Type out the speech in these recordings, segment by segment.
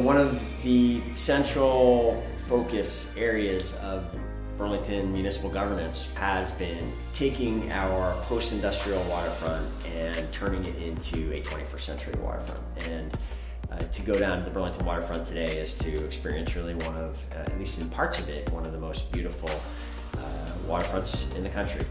One of the central focus areas of Burlington municipal governance has been taking our post-industrial waterfront and turning it into a 21st century waterfront. And to go down to the Burlington waterfront today is to experience really one of, at least in parts of it, one of the most beautiful waterfronts in the country.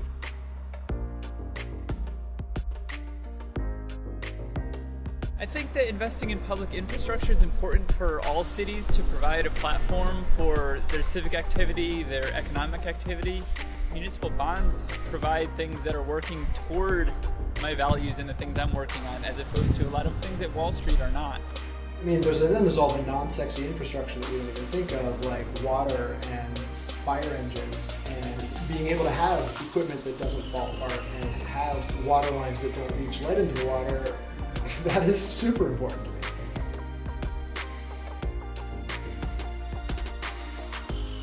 I think that investing in public infrastructure is important for all cities to provide a platform for their civic activity, their economic activity. Municipal bonds provide things that are working toward my values and the things I'm working on, as opposed to a lot of things at Wall Street are not. I mean, there's all the non-sexy infrastructure that we don't even think of, like water and fire engines, and being able to have equipment that doesn't fall apart and have water lines that don't leach lead into the water. That is super important to me.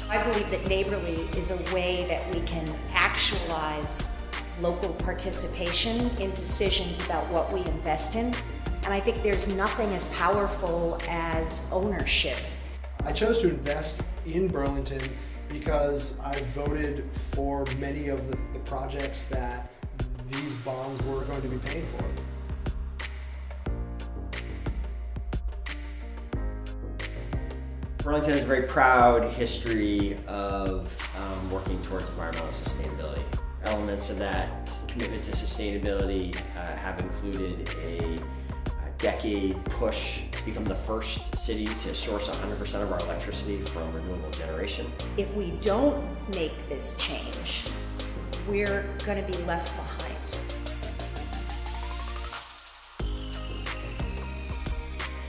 I believe that neighborly is a way that we can actualize local participation in decisions about what we invest in. And I think there's nothing as powerful as ownership. I chose to invest in Burlington because I voted for many of the projects that these bonds were going to be paying for. Burlington has a very proud history of working towards environmental sustainability. Elements of that commitment to sustainability have included a decade push to become the first city to source 100% of our electricity from renewable generation. If we don't make this change, we're going to be left behind.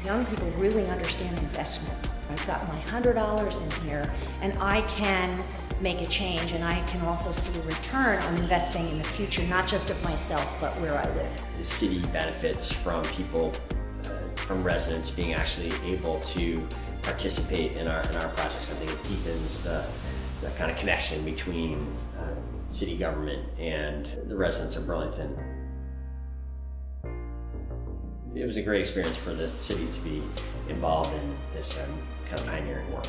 Young people really understand investment. I've got my $100 in here, and I can make a change, and I can also see a return on investing in the future, not just of myself, but where I live. The city benefits from people, from residents being actually able to participate in our projects. I think it deepens the kind of connection between city government and the residents of Burlington. It was a great experience for the city to be involved in this kind of pioneering work.